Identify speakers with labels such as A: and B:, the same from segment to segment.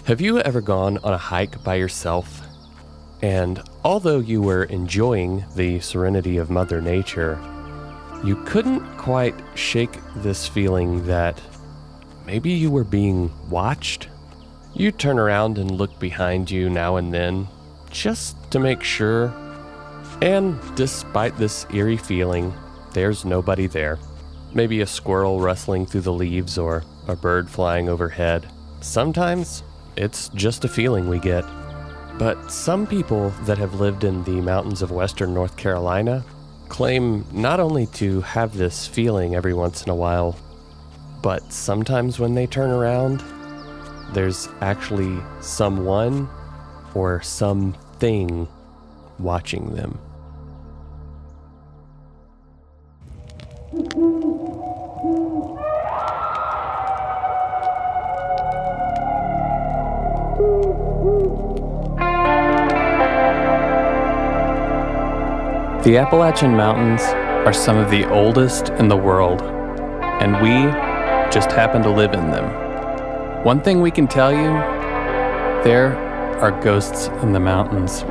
A: Have you ever gone on a hike by yourself? And although you were enjoying the serenity of Mother Nature, you couldn't quite shake this feeling that maybe you were being watched? You turn around and look behind you now and then, just to make sure. And despite this eerie feeling, there's nobody there. Maybe a squirrel rustling through the leaves or a bird flying overhead. Sometimes it's just a feeling we get. But some people that have lived in the mountains of western North Carolina claim not only to have this feeling every once in a while, but sometimes when they turn around, there's actually someone or something watching them.
B: The Appalachian Mountains are some of the oldest in the world, and we just happen to live in them. One thing we can tell you, there are ghosts in the mountains.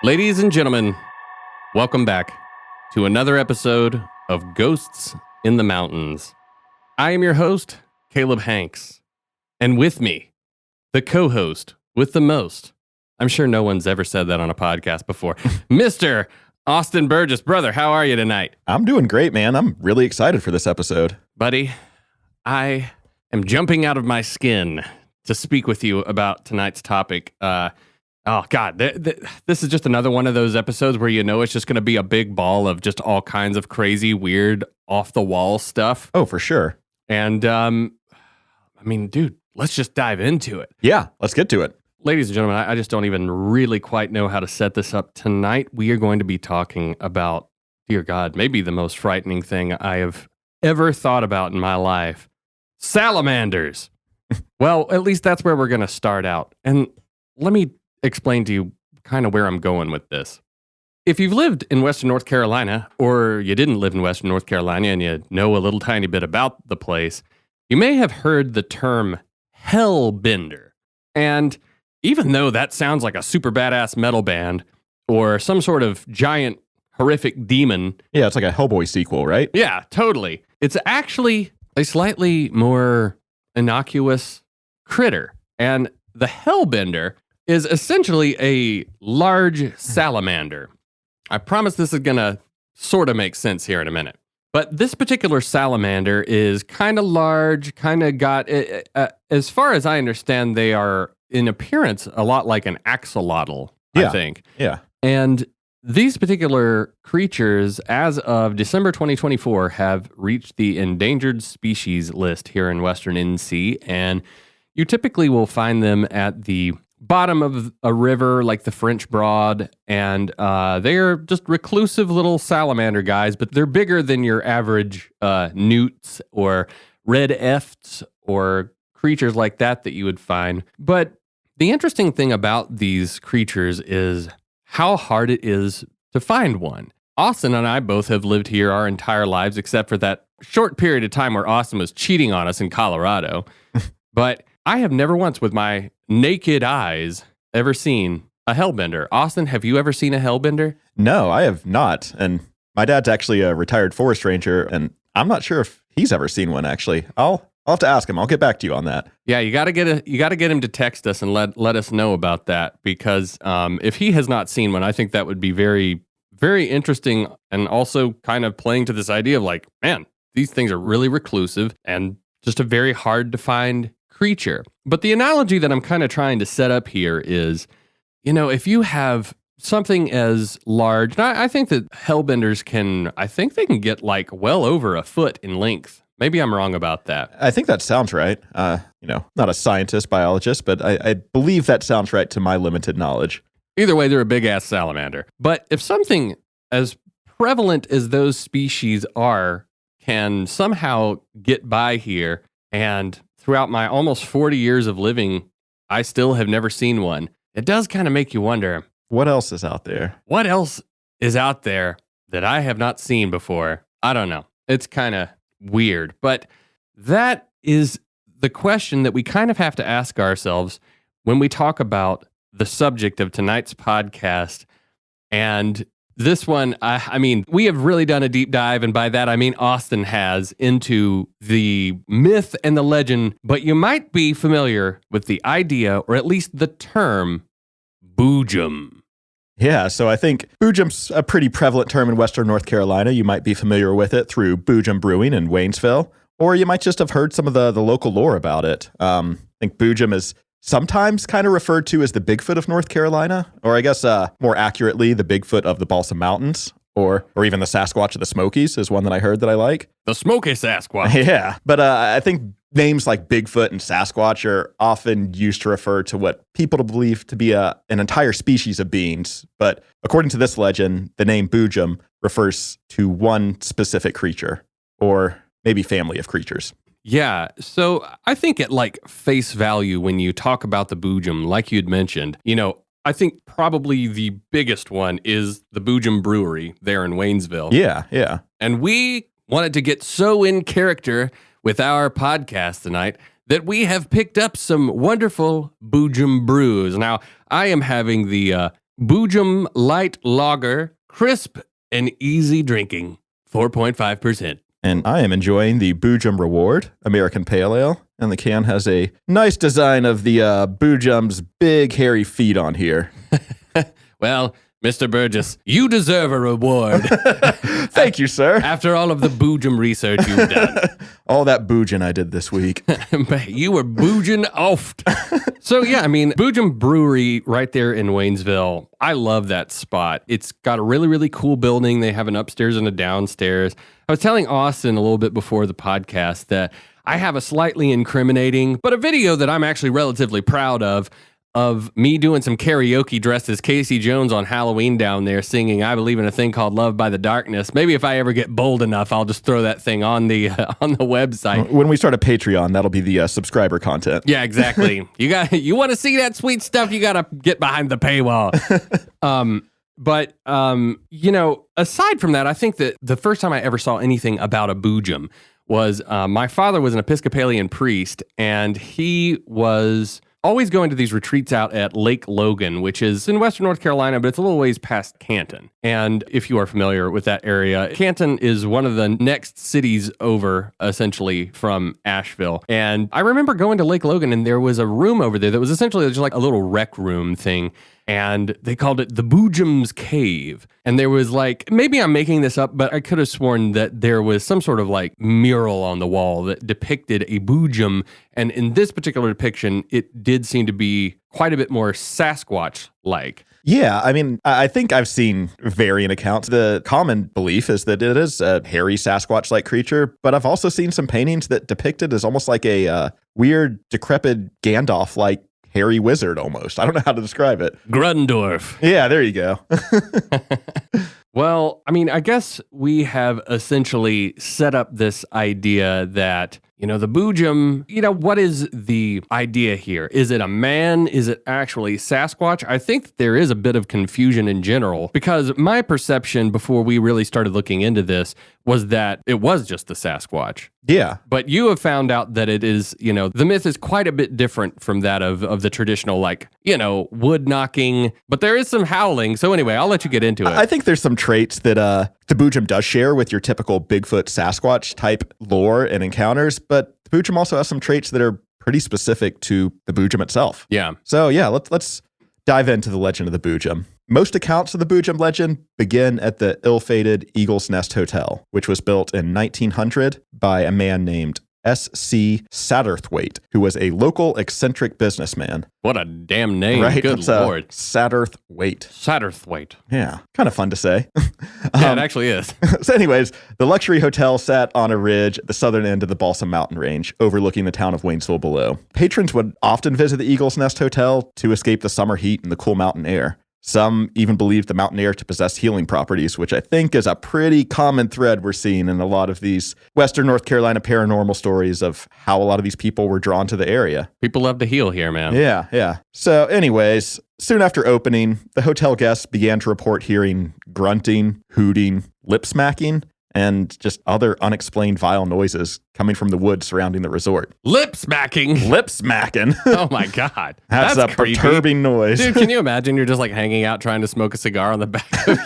A: Ladies and gentlemen, welcome back to another episode of Ghosts in the Mountains. I am your host, Caleb Hanks, and with me, the co-host with the most. I'm sure no one's ever said that on a podcast before. Mr. Austin Burgess. Brother, how are you tonight?
C: I'm doing great, man. I'm really excited for this episode.
A: Buddy, I am jumping out of my skin to speak with you about tonight's topic. Oh, God, this is just another one of those episodes where you know it's just going to be a big ball of just all kinds of crazy, weird, off-the-wall stuff.
C: Oh, for sure.
A: And, dude, let's just dive into it.
C: Yeah, let's get to it.
A: Ladies and gentlemen, I just don't even really quite know how to set this up. Tonight, we are going to be talking about, dear God, maybe the most frightening thing I have ever thought about in my life. Salamanders. Well, at least that's where we're going to start out. And let me explain to you kind of where I'm going with this. If you've lived in Western North Carolina, or you didn't live in Western North Carolina and you know a little tiny bit about the place, you may have heard the term hellbender. And even though that sounds like a super badass metal band or some sort of giant horrific demon.
C: Yeah, it's like a Hellboy sequel, right?
A: Yeah, totally. It's actually a slightly more innocuous critter. And the hellbender is essentially a large salamander. I promise this is going to sort of make sense here in a minute. But this particular salamander is kind of large, kind of got, as far as I understand, they are in appearance a lot like an axolotl, I think.
C: Yeah.
A: And these particular creatures, as of December 2024, have reached the endangered species list here in Western NC. And you typically will find them at the bottom of a river like the French Broad, and they are just reclusive little salamander guys, but they're bigger than your average newts or red efts or creatures like that you would find. But the interesting thing about these creatures is how hard it is to find one. Austin and I both have lived here our entire lives, except for that short period of time where Austin was cheating on us in Colorado. But I have never once with my naked eyes ever seen a hellbender. Austin, have you ever seen a hellbender?
C: No, I have not. And my dad's actually a retired forest ranger, and I'm not sure if he's ever seen one, actually. I'll have to ask him. I'll get back to you on that.
A: Yeah, you got to get him to text us and let us know about that, because if he has not seen one, I think that would be very, very interesting, and also kind of playing to this idea of like, man, these things are really reclusive and just a very hard to find creature. But the analogy that I'm kind of trying to set up here is, you know, if you have
B: something as large, and I think that hellbenders they can get like well over a foot in length. Maybe I'm wrong about that.
C: I think that sounds right. Not a scientist, biologist, but I believe that sounds right to my limited knowledge.
B: Either way, they're a big-ass salamander. But if something as prevalent as those species are can somehow get by here, and throughout my almost 40 years of living, I still have never seen one, it does kind of make you wonder,
C: what else is out there?
B: What else is out there that I have not seen before? I don't know. It's kind of weird, but that is the question that we kind of have to ask ourselves when we talk about the subject of tonight's podcast. And this one, I mean, we have really done a deep dive, and by that I mean Austin has, into the myth and the legend, but you might be familiar with the idea, or at least the term, Boojum.
C: Yeah, so I think Boojum's a pretty prevalent term in Western North Carolina. You might be familiar with it through Boojum Brewing in Waynesville, or you might just have heard some of the local lore about it. I think Boojum is sometimes kind of referred to as the Bigfoot of North Carolina, or I guess more accurately, the Bigfoot of the Balsam Mountains, or even the Sasquatch of the Smokies is one that I heard that I like.
B: The Smoky Sasquatch.
C: Yeah, but I think names like Bigfoot and Sasquatch are often used to refer to what people believe to be an entire species of beings. But according to this legend, the name Boojum refers to one specific creature, or maybe family of creatures.
B: Yeah, so I think at like face value, when you talk about the Boojum, like you'd mentioned, I think probably the biggest one is the Boojum Brewery there in Waynesville.
C: Yeah.
B: And we wanted to get so in character with our podcast tonight that we have picked up some wonderful Boojum brews. Now, I am having the Boojum Light Lager, crisp and easy drinking, 4.5%.
C: And I am enjoying the Boojum Reward American Pale Ale. And the can has a nice design of the Boojum's big hairy feet on here.
B: Well, Mr. Burgess, you deserve a reward.
C: Thank you, sir.
B: After all of the Boojum research you've done.
C: All that boojin' I did this week.
B: You were boojin' oft. So yeah, I mean, Boojum Brewery right there in Waynesville, I love that spot. It's got a really, really cool building. They have an upstairs and a downstairs. I was telling Austin a little bit before the podcast that I have a slightly incriminating, but a video that I'm actually relatively proud of me doing some karaoke dressed as Casey Jones on Halloween down there singing I Believe in a Thing Called Love by the Darkness. Maybe if I ever get bold enough, I'll just throw that thing on the website.
C: When we start a Patreon, that'll be the subscriber content.
B: Yeah, exactly. You want to see that sweet stuff, you got to get behind the paywall. But aside from that, I think that the first time I ever saw anything about a Boojum was my father was an Episcopalian priest, and he was always going to these retreats out at Lake Logan, which is in Western North Carolina, but it's a little ways past Canton. And if you are familiar with that area, Canton is one of the next cities over, essentially, from Asheville. And I remember going to Lake Logan, and there was a room over there that was essentially just like a little rec room thing. And they called it the Boojum's Cave. And there was like, maybe I'm making this up, but I could have sworn that there was some sort of like mural on the wall that depicted a Boojum. And in this particular depiction, it did seem to be quite a bit more Sasquatch-like.
C: Yeah, I mean, I think I've seen varying accounts. The common belief is that it is a hairy Sasquatch-like creature, but I've also seen some paintings that depict it as almost like a weird, decrepit Gandalf-like hairy wizard almost. I don't know how to describe it.
B: Grundorf.
C: Yeah, there you go.
B: Well, I mean, I guess we have essentially set up this idea that, the Boojum, what is the idea here? Is it a man? Is it actually Sasquatch? I think there is a bit of confusion in general, because my perception before we really started looking into this was that it was just the Sasquatch.
C: Yeah.
B: But you have found out that it is, the myth is quite a bit different from that of the traditional, wood knocking, but there is some howling. So anyway, I'll let you get into it.
C: I think there's some traits that the Boojum does share with your typical Bigfoot Sasquatch type lore and encounters, but the Boojum also has some traits that are pretty specific to the Boojum itself.
B: Yeah.
C: So yeah, let's dive into the legend of the Boojum. Most accounts of the Boojum legend begin at the ill-fated Eagle's Nest Hotel, which was built in 1900 by a man named S.C. Satterthwaite, who was a local eccentric businessman.
B: What a damn name.
C: Right?
B: Good Lord.
C: Satterthwaite.
B: Satterthwaite.
C: Yeah, kind of fun to say.
B: Yeah, it actually is.
C: So anyways, the luxury hotel sat on a ridge at the southern end of the Balsam Mountain Range, overlooking the town of Waynesville below. Patrons would often visit the Eagle's Nest Hotel to escape the summer heat and the cool mountain air. Some even believed the mountain air to possess healing properties, which I think is a pretty common thread we're seeing in a lot of these Western North Carolina paranormal stories of how a lot of these people were drawn to the area.
B: People love to heal here, man.
C: Yeah. So anyways, soon after opening, the hotel guests began to report hearing grunting, hooting, lip smacking, and just other unexplained vile noises coming from the woods surrounding the resort.
B: Lip smacking.
C: Lip smacking.
B: Oh my God.
C: That's a
B: creepy.
C: perturbing noise.
B: Dude, can you imagine you're just like hanging out trying to smoke a cigar on the back of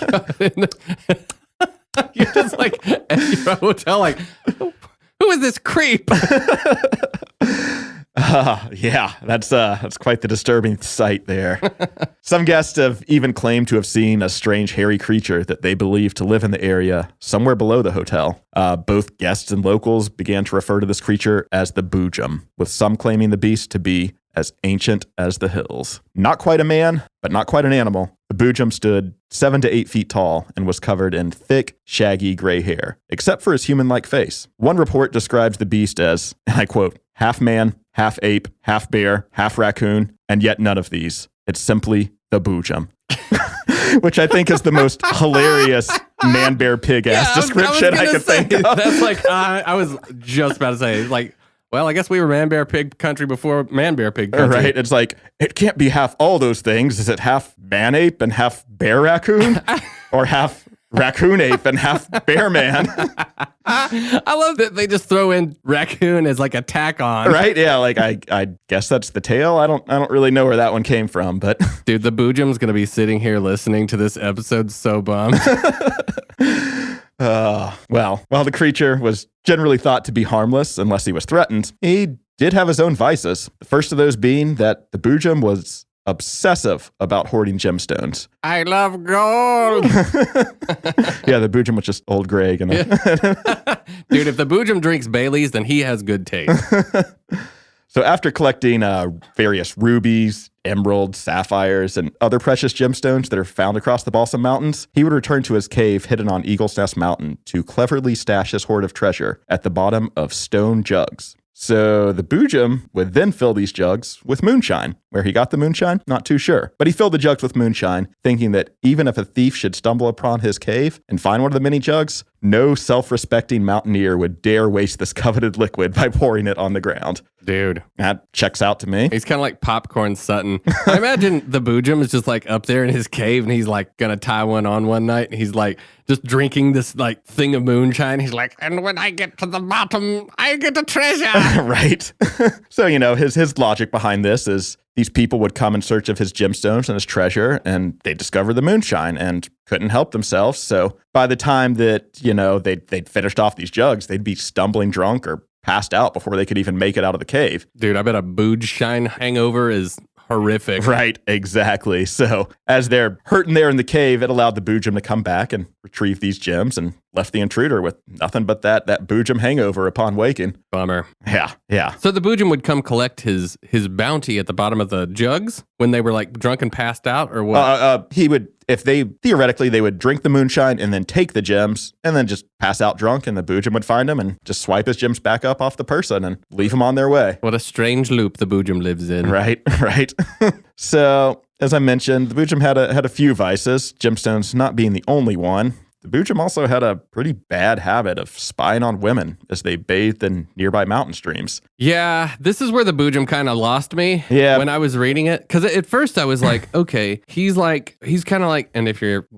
B: you're just like at your hotel like, who is this creep?
C: Yeah, that's quite the disturbing sight there. Some guests have even claimed to have seen a strange hairy creature that they believe to live in the area somewhere below the hotel. Both guests and locals began to refer to this creature as the Boojum, with some claiming the beast to be as ancient as the hills. Not quite a man, but not quite an animal. The Boojum stood 7 to 8 feet tall and was covered in thick, shaggy gray hair, except for his human-like face. One report describes the beast as, and I quote, half man, half ape, half bear, half raccoon, and yet none of these. It's simply the Boojum. Which I think is the most hilarious man, bear, pig ass description I could think of.
B: That's like, I was just about to say, like, well, I guess we were man, bear, pig country before man, bear, pig country.
C: Right. It's like, it can't be half all those things. Is it half man ape and half bear raccoon? Or half raccoon ape and half bear man?
B: I love that they just throw in raccoon as like a tack on.
C: Right? Yeah, like I guess that's the tail. I don't really know where that one came from, but
B: dude, the Boojum's gonna be sitting here listening to this episode so bummed.
C: Well, while the creature was generally thought to be harmless unless he was threatened, he did have his own vices. The first of those being that the Boojum was obsessive about hoarding gemstones.
B: I love gold.
C: Yeah, the Boojum was just old Greg. And
B: dude, if the Boojum drinks Baileys, then he has good taste.
C: So after collecting various rubies, emeralds, sapphires, and other precious gemstones that are found across the Balsam Mountains, he would return to his cave hidden on Eagle's Nest Mountain to cleverly stash his hoard of treasure at the bottom of stone jugs. So the Boojum would then fill these jugs with moonshine. Where he got the moonshine, not too sure. But he filled the jugs with moonshine, thinking that even if a thief should stumble upon his cave and find one of the many jugs, no self-respecting mountaineer would dare waste this coveted liquid by pouring it on the ground.
B: Dude.
C: That checks out to me.
B: He's kind of like Popcorn Sutton. I imagine the Boojum is just like up there in his cave and he's like going to tie one on one night. And he's like just drinking this like thing of moonshine. He's like, and when I get to the bottom, I get a treasure.
C: Right. So, his logic behind this is these people would come in search of his gemstones and his treasure, and they discovered the moonshine and couldn't help themselves. So by the time that, they'd finished off these jugs, they'd be stumbling drunk or passed out before they could even make it out of the cave.
B: Dude, I bet a Boojshine hangover is horrific.
C: Right, exactly. So as they're hurting there in the cave, it allowed the Boojum to come back and retrieve these gems and left the intruder with nothing but that Boojum hangover upon waking.
B: Bummer.
C: Yeah.
B: So the Boojum would come collect his bounty at the bottom of the jugs when they were like drunk and passed out, or what?
C: He would, theoretically, they would drink the moonshine and then take the gems and then just pass out drunk, and the Boojum would find him and just swipe his gems back up off the person and leave them on their way.
B: What a strange loop the Boojum lives in.
C: Right. So, as I mentioned, the Boojum had a few vices, gemstones not being the only one. The Boojum also had a pretty bad habit of spying on women as they bathed in nearby mountain streams.
B: Yeah, this is where the Boojum kind of lost me when I was reading it. Because at first I was like, okay, he's kind of like, and if you're,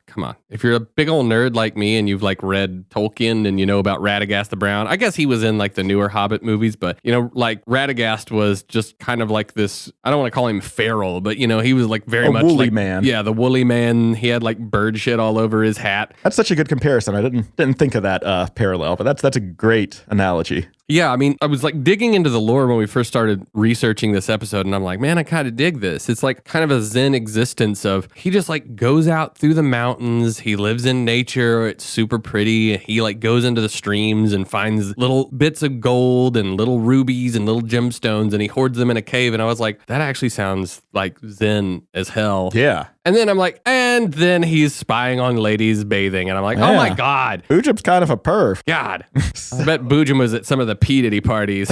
B: come on, if you're a big old nerd like me and you've like read Tolkien and you know about Radagast the Brown, I guess he was in like the newer Hobbit movies, but like Radagast was just kind of like this, I don't want to call him feral, but he was like very much
C: woolly
B: like,
C: man.
B: Yeah, the woolly man. He had like bird shit all over his hat.
C: That's such a good comparison. I didn't think of that parallel, but that's a great analogy.
B: Yeah, I mean, I was like digging into the lore when we first started researching this episode, and I'm like, man, I kind of dig this. It's like kind of a Zen existence of he just like goes out through the mountains, he lives in nature, it's super pretty, he like goes into the streams and finds little bits of gold and little rubies and little gemstones, and he hoards them in a cave, and I was like, that actually sounds like Zen as hell.
C: Yeah.
B: And then I'm like, and then he's spying on ladies bathing, and I'm like, oh my God.
C: Boojum's kind of a perv.
B: God. I bet Boojum was at some of the P. Diddy parties.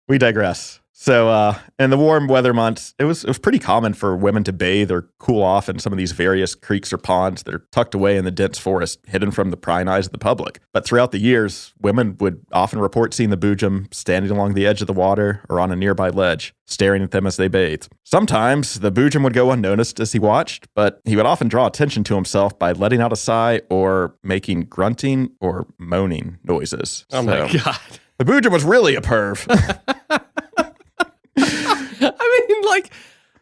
C: We digress. So in the warm weather months, it was pretty common for women to bathe or cool off in some of these various creeks or ponds that are tucked away in the dense forest, hidden from the prying eyes of the public. But throughout the years, women would often report seeing the Boojum standing along the edge of the water or on a nearby ledge, staring at them as they bathed. Sometimes the Boojum would go unnoticed as he watched, but he would often draw attention to himself by letting out a sigh or making grunting or moaning noises.
B: Oh my God.
C: The Boojum was really a perv.
B: I mean, like,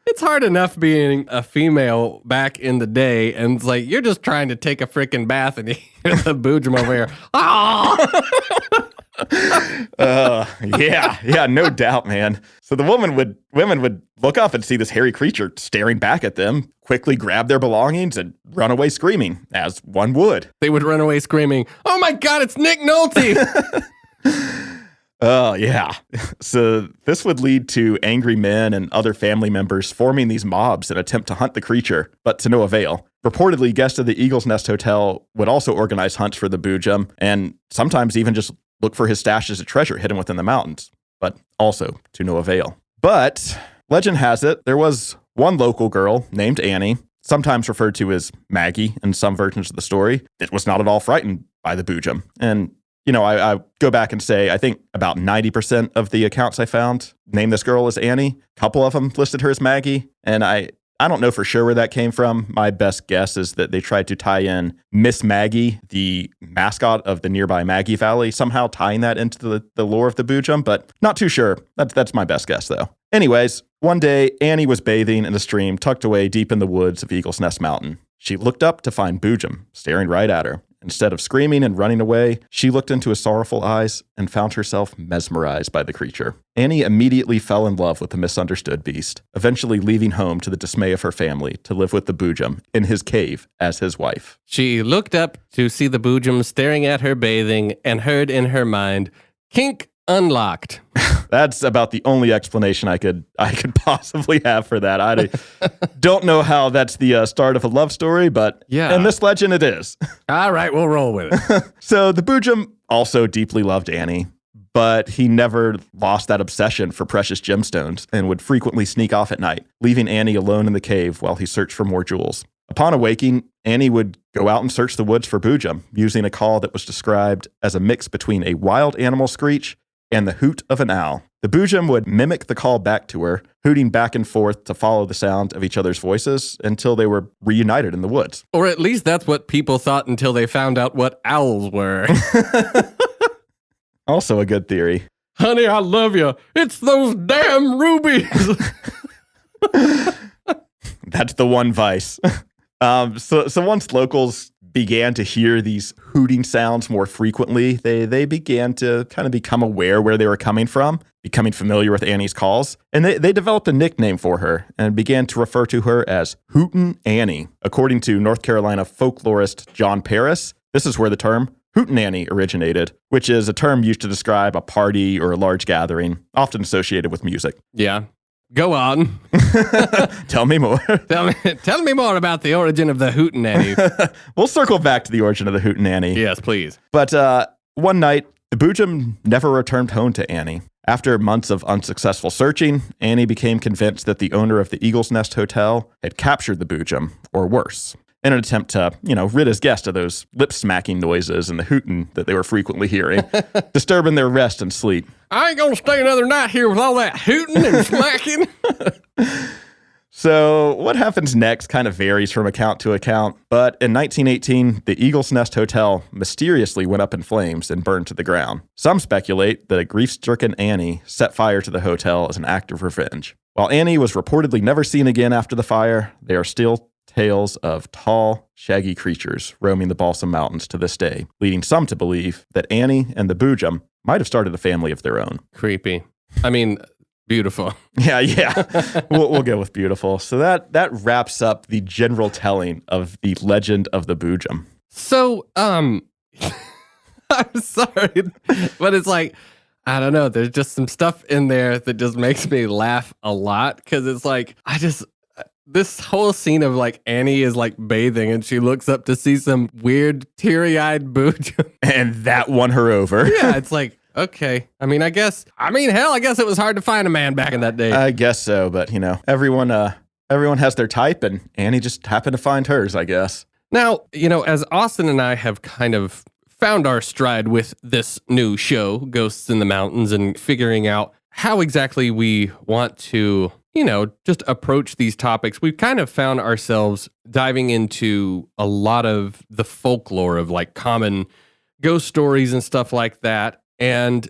B: it's hard enough being a female back in the day, and it's like, you're just trying to take a freaking bath, and you hear the Boojum over here.
C: Yeah, no doubt, man. So the women would look up and see this hairy creature staring back at them, quickly grab their belongings and run away screaming, as one would.
B: They would run away screaming, oh my God, it's Nick Nolte!
C: Oh, yeah. So this would lead to angry men and other family members forming these mobs in an attempt to hunt the creature, but to no avail. Reportedly, guests of the Eagle's Nest Hotel would also organize hunts for the Boojum, and sometimes even just look for his stashes of treasure hidden within the mountains, but also to no avail. But legend has it, there was one local girl named Annie, sometimes referred to as Maggie in some versions of the story, that was not at all frightened by the Boojum. And you know, I go back and say, I think about 90% of the accounts I found named this girl as Annie. A couple of them listed her as Maggie. And I don't know for sure where that came from. My best guess is that they tried to tie in Miss Maggie, the mascot of the nearby Maggie Valley, somehow tying that into the lore of the Boojum, but not too sure. That's my best guess, though. Anyways, one day, Annie was bathing in a stream tucked away deep in the woods of Eagle's Nest Mountain. She looked up to find Boojum staring right at her. Instead of screaming and running away, she looked into his sorrowful eyes and found herself mesmerized by the creature. Annie immediately fell in love with the misunderstood beast, eventually leaving home to the dismay of her family to live with the Boojum in his cave as his wife.
B: She looked up to see the Boojum staring at her bathing and heard in her mind, kink unlocked.
C: That's about the only explanation I could possibly have for that. I don't know how that's the start of a love story, but in this legend it is.
B: All right, we'll roll with it.
C: So the Boojum also deeply loved Annie, but he never lost that obsession for precious gemstones and would frequently sneak off at night, leaving Annie alone in the cave while he searched for more jewels. Upon awaking, Annie would go out and search the woods for Boojum, using a call that was described as a mix between a wild animal screech and the hoot of an owl. The Boojum would mimic the call back to her, hooting back and forth to follow the sound of each other's voices until they were reunited in the woods.
B: Or at least that's what people thought until they found out what owls were.
C: Also a good theory.
B: Honey, I love you. It's those damn rubies.
C: That's the one vice. So once locals began to hear these hooting sounds more frequently, they began to kind of become aware where they were coming from, becoming familiar with Annie's calls, and they developed a nickname for her and began to refer to her as Hootin' Annie. According to North Carolina folklorist John Paris, this is where the term Hootin' Annie originated, which is a term used to describe a party or a large gathering, often associated with music.
B: Yeah. Go on.
C: Tell me more.
B: Tell me more about the origin of the Hootin' Annie.
C: We'll circle back to the origin of the Hootin' Annie.
B: Yes, please.
C: But one night, the Boojum never returned home to Annie. After months of unsuccessful searching, Annie became convinced that the owner of the Eagle's Nest Hotel had captured the Boojum, or worse, in an attempt to, rid his guest of those lip-smacking noises and the hooting that they were frequently hearing, disturbing their rest and sleep.
B: I ain't gonna stay another night here with all that hooting and smacking.
C: So what happens next kind of varies from account to account, but in 1918, the Eagle's Nest Hotel mysteriously went up in flames and burned to the ground. Some speculate that a grief-stricken Annie set fire to the hotel as an act of revenge. While Annie was reportedly never seen again after the fire, they are still tales of tall, shaggy creatures roaming the Balsam Mountains to this day, leading some to believe that Annie and the Boojum might have started a family of their own.
A: Creepy. I mean, beautiful.
C: Yeah. We'll go with beautiful. So that wraps up the general telling of the legend of the Boojum.
A: So, I'm sorry, but it's like, I don't know. There's just some stuff in there that just makes me laugh a lot because it's like, this whole scene of like Annie is like bathing and she looks up to see some weird teary-eyed Boojum.
C: And that won her over.
A: Yeah, it's like, okay. I mean, hell, I guess it was hard to find a man back in that day.
C: I guess so, but everyone has their type and Annie just happened to find hers, I guess.
A: Now, as Austin and I have kind of found our stride with this new show, Ghosts in the Mountains, and figuring out how exactly we want to, just approach these topics, we've kind of found ourselves diving into a lot of the folklore of like common ghost stories and stuff like that. And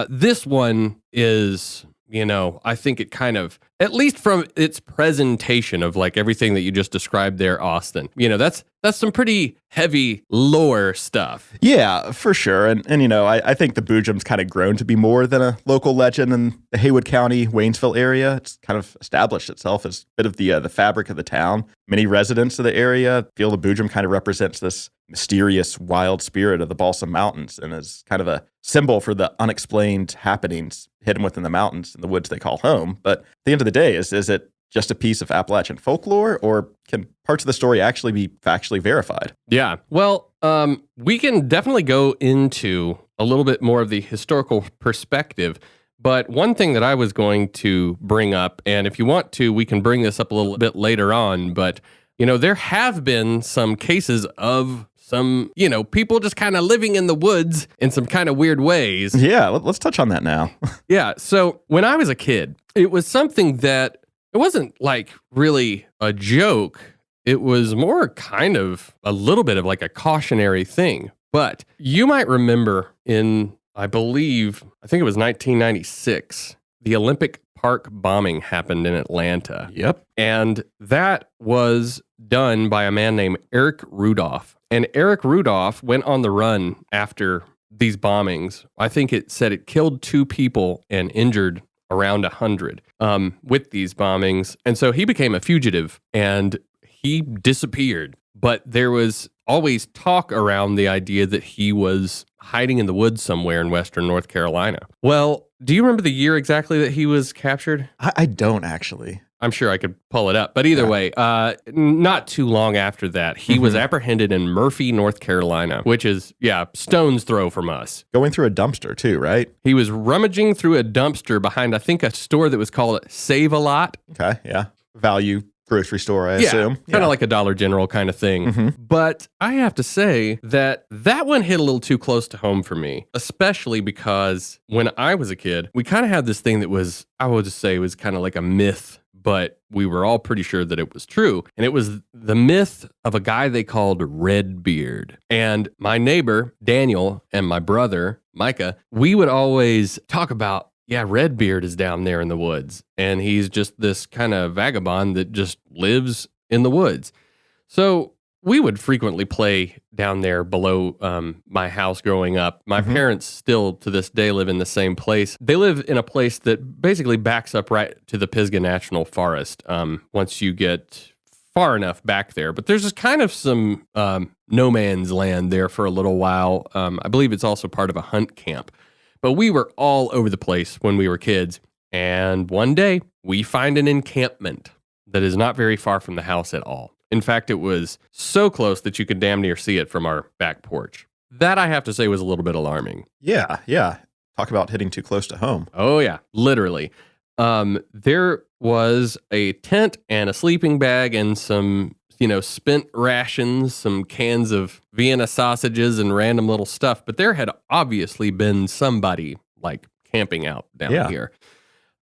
A: this one is, I think it kind of, at least from its presentation of like everything that you just described there, Austin, that's some pretty heavy lore stuff.
C: Yeah, for sure. And I think the Boojum's kind of grown to be more than a local legend in the Haywood County, Waynesville area. It's kind of established itself as a bit of the fabric of the town. Many residents of the area feel the Boojum kind of represents this mysterious, wild spirit of the Balsam Mountains and is kind of a symbol for the unexplained happenings hidden within the mountains and the woods they call home. But at the end of the day, is it just a piece of Appalachian folklore, or can parts of the story actually be factually verified?
A: Yeah. Well, we can definitely go into a little bit more of the historical perspective. But one thing that I was going to bring up, and if you want to, we can bring this up a little bit later on, but, there have been some cases of some, people just kind of living in the woods in some kind of weird ways.
C: Yeah, let's touch on that now.
A: Yeah. So when I was a kid, it was something that it wasn't like really a joke. It was more kind of a little bit of like a cautionary thing. But you might remember in, I think it was 1996, the Olympic Park bombing happened in Atlanta.
C: Yep.
A: And that was done by a man named Eric Rudolph. And Eric Rudolph went on the run after these bombings. I think it said it killed 2 people and injured around 100 with these bombings. And so he became a fugitive and he disappeared. But there was always talk around the idea that he was hiding in the woods somewhere in western North Carolina. Well, do you remember the year exactly that he was captured?
C: I don't actually.
A: I'm sure I could pull it up. But either way, not too long after that, he was apprehended in Murphy, North Carolina, which is, stone's throw from us.
C: Going through a dumpster too, right?
A: He was rummaging through a dumpster behind, I think, a store that was called Save-A-Lot.
C: Okay, yeah. Value grocery store, I assume.
A: Kind of like a Dollar General kind of thing. But I have to say that one hit a little too close to home for me, especially because when I was a kid, we kind of had this thing that was, I would just say, was kind of like a myth, but we were all pretty sure that it was true. And it was the myth of a guy they called Redbeard. And my neighbor, Daniel, and my brother, Micah, we would always talk about, Redbeard is down there in the woods. And he's just this kind of vagabond that just lives in the woods. So we would frequently play down there below my house growing up. My parents still to this day live in the same place. They live in a place that basically backs up right to the Pisgah National Forest once you get far enough back there. But there's just kind of some no man's land there for a little while. I believe it's also part of a hunt camp. But we were all over the place when we were kids. And one day we find an encampment that is not very far from the house at all. In fact, it was so close that you could damn near see it from our back porch. That, I have to say, was a little bit alarming.
C: Yeah. Talk about hitting too close to home.
A: Oh, yeah, literally. There was a tent and a sleeping bag and some, spent rations, some cans of Vienna sausages and random little stuff. But there had obviously been somebody, like, camping out down here.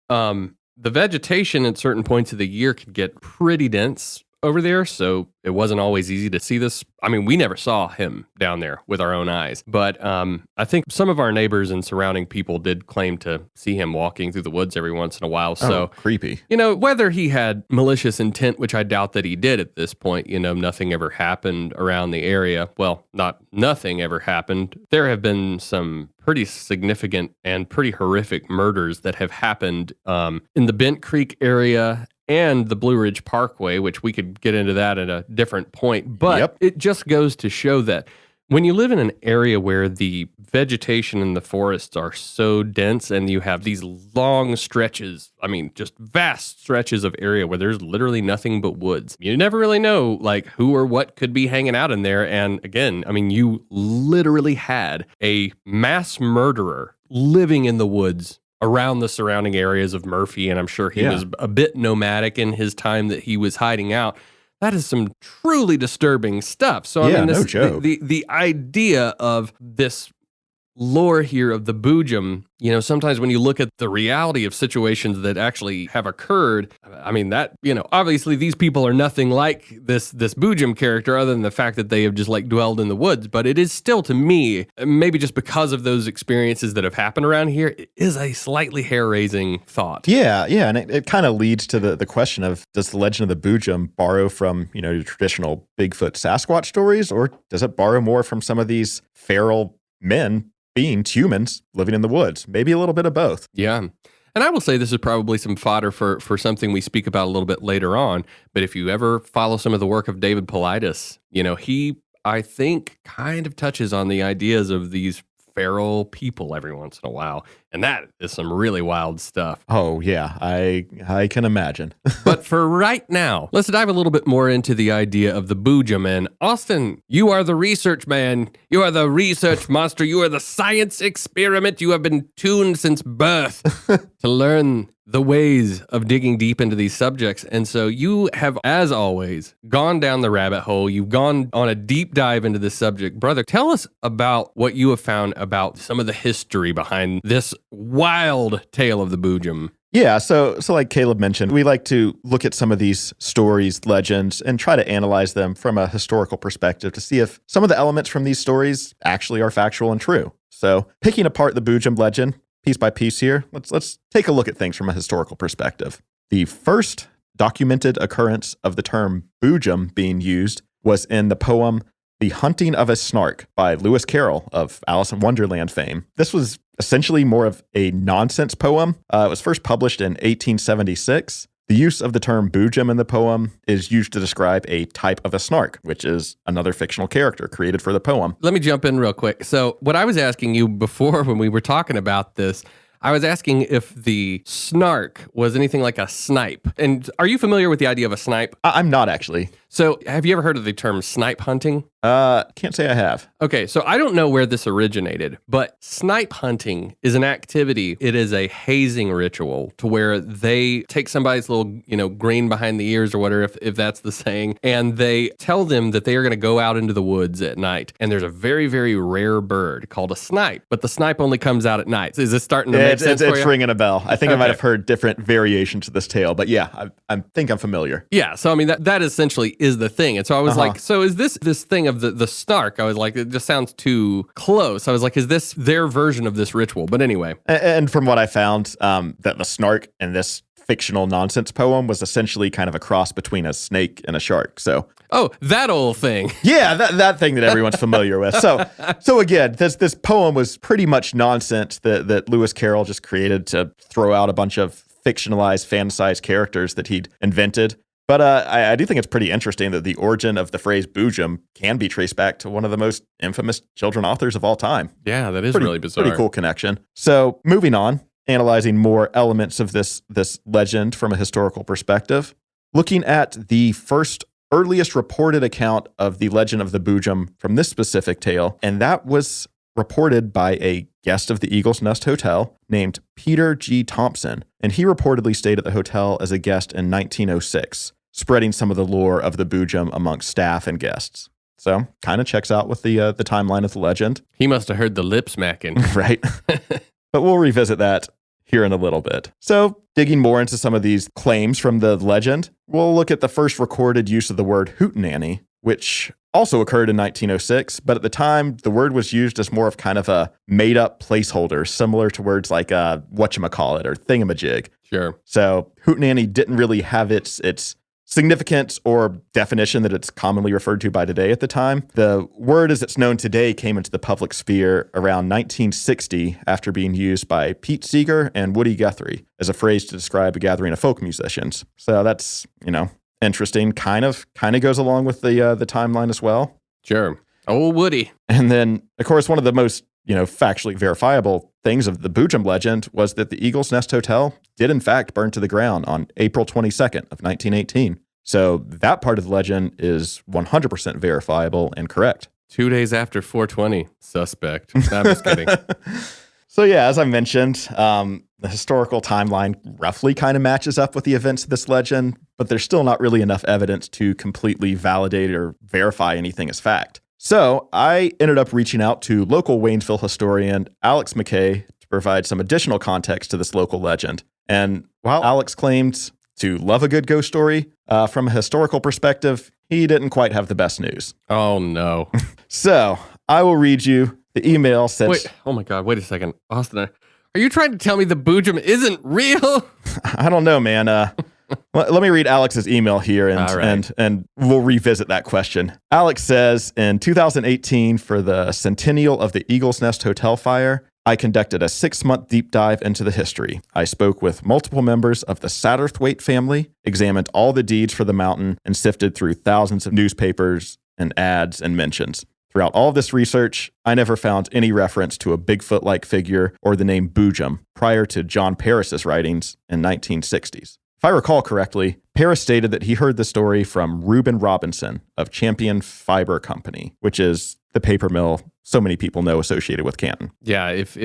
A: The vegetation at certain points of the year could get pretty dense. over there, so it wasn't always easy to see this. I mean, we never saw him down there with our own eyes, but I think some of our neighbors and surrounding people did claim to see him walking through the woods every once in a while. So
C: creepy.
A: Whether he had malicious intent, which I doubt that he did at this point, nothing ever happened around the area. Well, not nothing ever happened. There have been some pretty significant and pretty horrific murders that have happened in the Bent Creek area and the Blue Ridge Parkway, which we could get into that at a different point. But It just goes to show that when you live in an area where the vegetation in the forests are so dense and you have these long stretches, I mean, just vast stretches of area where there's literally nothing but woods, you never really know like who or what could be hanging out in there. And again, I mean, you literally had a mass murderer living in the woods around the surrounding areas of Murphy, and I'm sure he was a bit nomadic in his time that he was hiding out. That is some truly disturbing stuff. So, I mean,
C: no joke.
A: The idea of this lore here of the Boojum, sometimes when you look at the reality of situations that actually have occurred, I mean, that, obviously these people are nothing like this Boojum character other than the fact that they have just like dwelled in the woods. But it is still, to me, maybe just because of those experiences that have happened around here, it is a slightly hair-raising thought.
C: Yeah. And it kind of leads to the question of, does the legend of the Boojum borrow from, your traditional Bigfoot Sasquatch stories, or does it borrow more from some of these feral men, beings, humans living in the woods? Maybe a little bit of both.
A: Yeah. And I will say this is probably some fodder for something we speak about a little bit later on. But if you ever follow some of the work of David Paulides, he, I think, kind of touches on the ideas of these feral people every once in a while. And that is some really wild stuff.
C: Oh, yeah. I can imagine.
A: But for right now, let's dive a little bit more into the idea of the Boojum. And Austin, you are the research man. You are the research monster. You are the science experiment. You have been tuned since birth to learn the ways of digging deep into these subjects. And so you have, as always, gone down the rabbit hole. You've gone on a deep dive into this subject. Brother, tell us about what you have found about some of the history behind this wild tale of the Boojum.
C: Yeah, so like Caleb mentioned, we like to look at some of these stories, legends, and try to analyze them from a historical perspective to see if some of the elements from these stories actually are factual and true. So picking apart the Boojum legend piece by piece here, let's take a look at things from a historical perspective. The first documented occurrence of the term Boojum being used was in the poem The Hunting of a Snark by Lewis Carroll of Alice in Wonderland fame. This was essentially more of a nonsense poem. It was first published in 1876. The use of the term Boojum in the poem is used to describe a type of a snark, which is another fictional character created for the poem.
A: Let me jump in real quick. So what I was asking you before when we were talking about this, I was asking if the snark was anything like a snipe. And are you familiar with the idea of a snipe?
C: I'm not actually.
A: So have you ever heard of the term snipe hunting?
C: Can't say I have.
A: Okay, so I don't know where this originated, but snipe hunting is an activity. It is a hazing ritual to where they take somebody's little, green behind the ears or whatever, if that's the saying, and they tell them that they are going to go out into the woods at night. And there's a very, very rare bird called a snipe, but the snipe only comes out at night. Is this starting to make sense for you?
C: It's ringing a bell. I think I might have heard different variations of this tale, but yeah, I think I'm familiar.
A: Yeah, so I mean, that essentially is the thing. And so I was like, so is this thing of the snark? I was like, it just sounds too close. I was like, is this their version of this ritual? But anyway.
C: And from what I found, that the snark in this fictional nonsense poem was essentially kind of a cross between a snake and a shark. So,
A: that old thing.
C: Yeah, that thing that everyone's familiar with. So again, this poem was pretty much nonsense that Lewis Carroll just created to throw out a bunch of fictionalized, fantasized characters that he'd invented. But I do think it's pretty interesting that the origin of the phrase Boojum can be traced back to one of the most infamous children authors of all time.
A: Yeah, that is really bizarre.
C: Pretty cool connection. So moving on, analyzing more elements of this legend from a historical perspective, looking at the earliest reported account of the legend of the Boojum from this specific tale, and that was reported by a guest of the Eagle's Nest Hotel named Peter G. Thompson, and he reportedly stayed at the hotel as a guest in 1906, spreading some of the lore of the Boojum amongst staff and guests. So, kind of checks out with the timeline of the legend.
A: He must have heard the lip smacking.
C: Right. But we'll revisit that here in a little bit. So, digging more into some of these claims from the legend, we'll look at the first recorded use of the word hootenanny, which also occurred in 1906, but at the time, the word was used as more of kind of a made-up placeholder, similar to words like whatchamacallit or thingamajig.
B: Sure.
C: So hootenanny didn't really have its significance or definition that it's commonly referred to by today at the time. The word as it's known today came into the public sphere around 1960 after being used by Pete Seeger and Woody Guthrie as a phrase to describe a gathering of folk musicians. So that's, interesting. Kind of goes along with the timeline as well.
B: Sure. Oh, Woody.
C: And then, of course, one of the most, factually verifiable things of the Boojum legend was that the Eagle's Nest Hotel did in fact burn to the ground on April 22nd of 1918. So that part of the legend is 100% verifiable and correct.
B: 2 days after 420. Suspect. No, I'm just kidding.
C: So yeah, as I mentioned, the historical timeline roughly kind of matches up with the events of this legend, but there's still not really enough evidence to completely validate or verify anything as fact. So I ended up reaching out to local Waynesville historian Alex McKay to provide some additional context to this local legend. And while Alex claimed to love a good ghost story, from a historical perspective, he didn't quite have the best news.
B: Oh, no.
C: So I will read you the email said...
B: Wait, oh my God, wait a second. Austin, are you trying to tell me the Boojum isn't real?
C: I don't know, man. Let me read Alex's email here and we'll revisit that question. Alex says, in 2018, for the centennial of the Eagle's Nest Hotel fire, I conducted a 6-month deep dive into the history. I spoke with multiple members of the Satterthwaite family, examined all the deeds for the mountain, and sifted through thousands of newspapers and ads and mentions. Throughout all of this research, I never found any reference to a Bigfoot-like figure or the name Boojum prior to John Paris's writings in 1960s. If I recall correctly, Paris stated that he heard the story from Reuben Robinson of Champion Fiber Company, which is the paper mill so many people know associated with Canton.
B: Yeah, if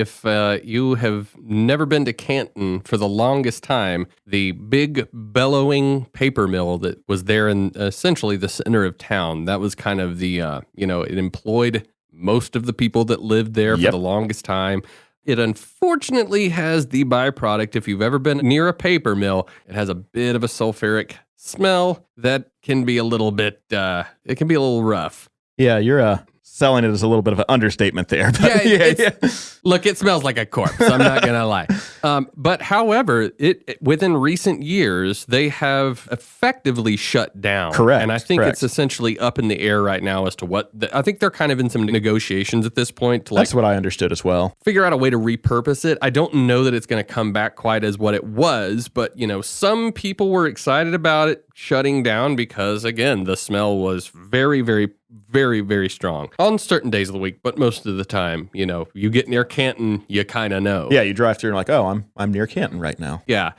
B: you have never been to Canton for the longest time, the big bellowing paper mill that was there in essentially the center of town, that was kind of the, it employed most of the people that lived there for the longest time. It unfortunately has the byproduct, if you've ever been near a paper mill, it has a bit of a sulfuric smell that can be a little bit, it can be a little rough.
C: Yeah, you're selling it as a little bit of an understatement there. But
B: yeah. Look, it smells like a corpse. I'm not going to lie. But however, it within recent years, they have effectively shut down.
C: Correct.
B: And I think it's essentially up in the air right now as to what, I think they're kind of in some negotiations at this point to
C: That's what I understood as well.
B: Figure out a way to repurpose it. I don't know that it's going to come back quite as what it was, but some people were excited about it shutting down because, again, the smell was very, very, very, very strong on certain days of the week, but most of the time, you get near Canton, you kind of know.
C: Yeah, you drive through and like, oh, I'm near Canton right now.
B: Yeah.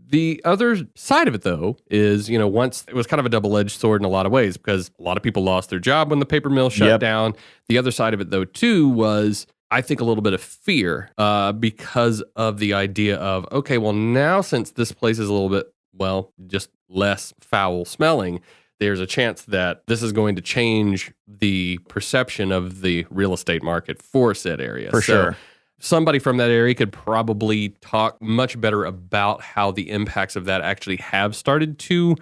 B: The other side of it, though, is, once it was kind of a double-edged sword in a lot of ways because a lot of people lost their job when the paper mill shut down. The other side of it, though, too, was, I think, a little bit of fear because of the idea of, okay, well, now since this place is a little bit, just less foul smelling, there's a chance that this is going to change the perception of the real estate market for said area.
C: For sure.
B: Somebody from that area could probably talk much better about how the impacts of that actually have started to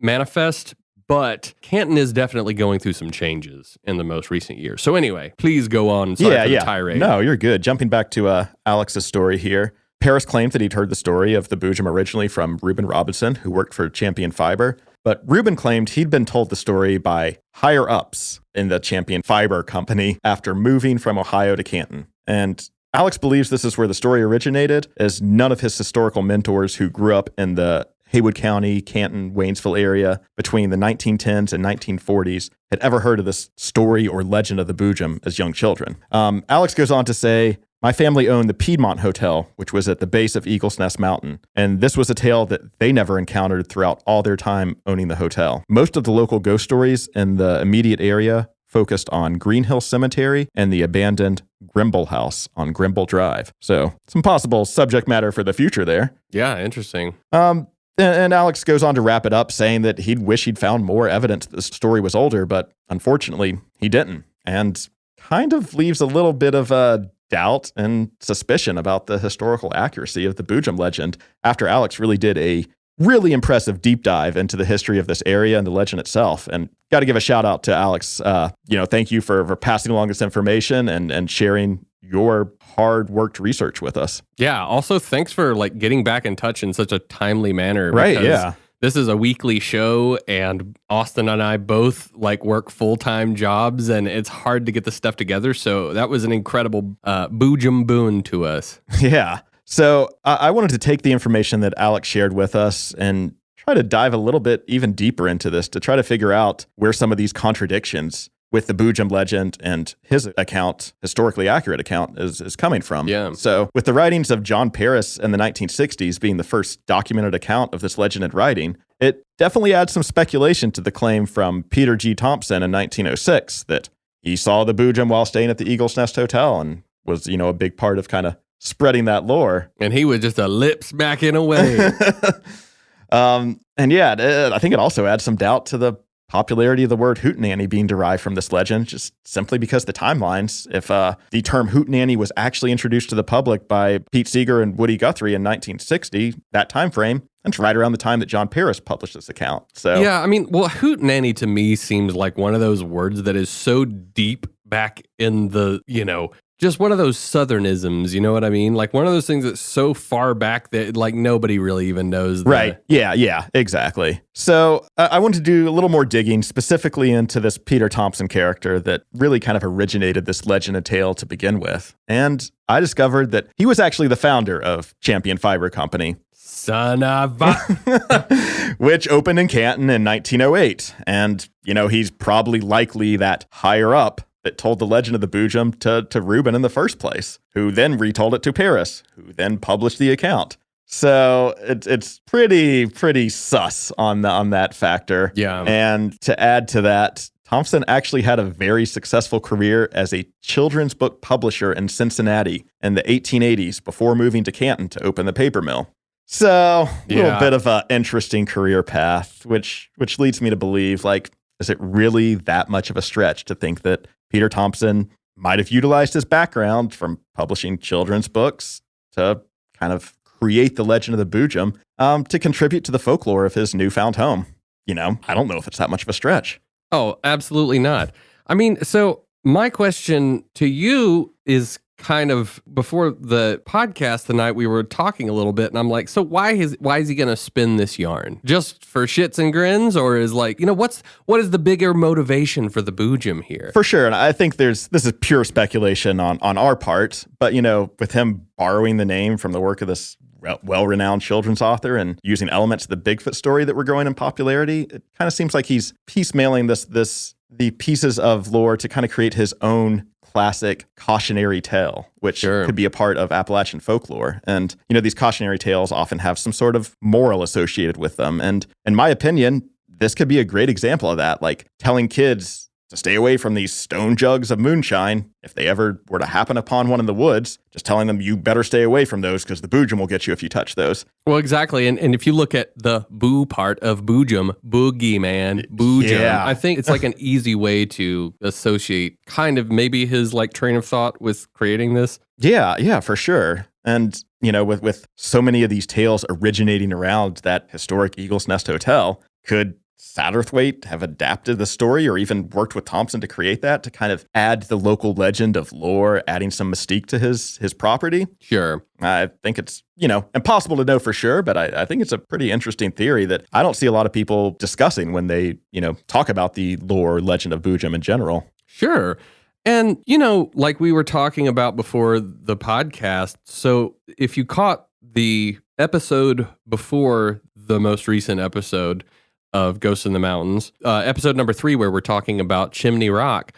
B: manifest. But Canton is definitely going through some changes in the most recent years. So anyway, please go on. Sorry for the tirade.
C: No, you're good. Jumping back to Alex's story here. Paris claimed that he'd heard the story of the Boojum originally from Reuben Robinson, who worked for Champion Fiber. But Reuben claimed he'd been told the story by higher-ups in the Champion Fiber Company after moving from Ohio to Canton. And Alex believes this is where the story originated, as none of his historical mentors who grew up in the Haywood County, Canton, Waynesville area between the 1910s and 1940s had ever heard of this story or legend of the Boojum as young children. Alex goes on to say, my family owned the Piedmont Hotel, which was at the base of Eagle's Nest Mountain, and this was a tale that they never encountered throughout all their time owning the hotel. Most of the local ghost stories in the immediate area focused on Green Hill Cemetery and the abandoned Grimble House on Grimble Drive. So, some possible subject matter for the future there.
B: Yeah, interesting.
C: And Alex goes on to wrap it up, saying that he'd wish he'd found more evidence that the story was older, but unfortunately, he didn't. And kind of leaves a little bit of a doubt and suspicion about the historical accuracy of the Boojum legend after Alex really did a really impressive deep dive into the history of this area and the legend itself. And got to give a shout out to Alex. Thank you for passing along this information and sharing your hard worked research with us.
A: Yeah. Also, thanks for like getting back in touch in such a timely manner.
C: Right. Yeah.
A: This is a weekly show, and Austin and I both like work full-time jobs, and it's hard to get the stuff together. So that was an incredible Boojum boon to us.
C: Yeah. So I wanted to take the information that Alex shared with us and try to dive a little bit even deeper into this to try to figure out where some of these contradictions with the Boojum legend and his account, historically accurate account, is coming from.
A: Yeah.
C: So with the writings of John Paris in the 1960s being the first documented account of this legend in writing, it definitely adds some speculation to the claim from Peter G. Thompson in 1906 that he saw the Boojum while staying at the Eagle's Nest Hotel and was, a big part of kind of spreading that lore.
A: And he was just a lip smacking away.
C: And yeah, I think it also adds some doubt to the popularity of the word hootenanny being derived from this legend, just simply because the timelines. If the term hootenanny was actually introduced to the public by Pete Seeger and Woody Guthrie in 1960, that time frame, that's right around the time that John Paris published this account. So
A: yeah, I mean, well, hootenanny to me seems like one of those words that is so deep back in the, just one of those Southernisms, you know what I mean? Like one of those things that's so far back that like nobody really even knows.
C: Right. Yeah, exactly. So I wanted to do a little more digging specifically into this Peter Thompson character that really kind of originated this legend and tale to begin with. And I discovered that he was actually the founder of Champion Fiber Company.
A: Son of a...
C: which opened in Canton in 1908. And, he's probably likely that higher up that told the legend of the Boojum to Reuben in the first place, who then retold it to Paris, who then published the account. So it's pretty sus on that factor.
A: Yeah.
C: And to add to that, Thompson actually had a very successful career as a children's book publisher in Cincinnati in the 1880s before moving to Canton to open the paper mill. So a little bit of an interesting career path, which leads me to believe, like, is it really that much of a stretch to think that Peter Thompson might have utilized his background from publishing children's books to kind of create the legend of the Boojum to contribute to the folklore of his newfound home? I don't know if it's that much of a stretch.
A: Oh, absolutely not. I mean, so my question to you is kind of before the podcast tonight, we were talking a little bit, and I'm like, so why is he going to spin this yarn? Just for shits and grins, or is like, what is the bigger motivation for the Boojum here?
C: For sure, and I think this is pure speculation on our part, but with him borrowing the name from the work of this well-renowned children's author and using elements of the Bigfoot story that were growing in popularity, it kind of seems like he's piecemealing the pieces of lore to kind of create his own classic cautionary tale, which could be a part of Appalachian folklore. And, these cautionary tales often have some sort of moral associated with them. And in my opinion, this could be a great example of that, like telling kids to stay away from these stone jugs of moonshine. If they ever were to happen upon one in the woods, just telling them you better stay away from those because the Boojum will get you if you touch those.
A: Well, exactly. And if you look at the boo part of Boojum, boogeyman, Boojum, I think it's like an easy way to associate kind of maybe his like train of thought with creating this.
C: Yeah, for sure. And, with so many of these tales originating around that historic Eagle's Nest Hotel, could Satterthwaite have adapted the story or even worked with Thompson to create that to kind of add the local legend of lore, adding some mystique to his property?
A: Sure.
C: I think it's, impossible to know for sure, but I think it's a pretty interesting theory that I don't see a lot of people discussing when they, talk about the lore legend of Boojum in general.
A: Sure. And, like we were talking about before the podcast, so if you caught the episode before the most recent episode of Ghosts in the Mountains, episode number 3, where we're talking about Chimney Rock.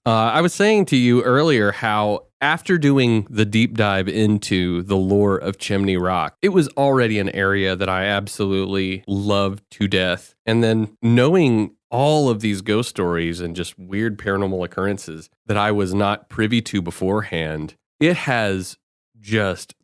A: I was saying to you earlier how after doing the deep dive into the lore of Chimney Rock, it was already an area that I absolutely loved to death. And then knowing all of these ghost stories and just weird paranormal occurrences that I was not privy to beforehand, it has just,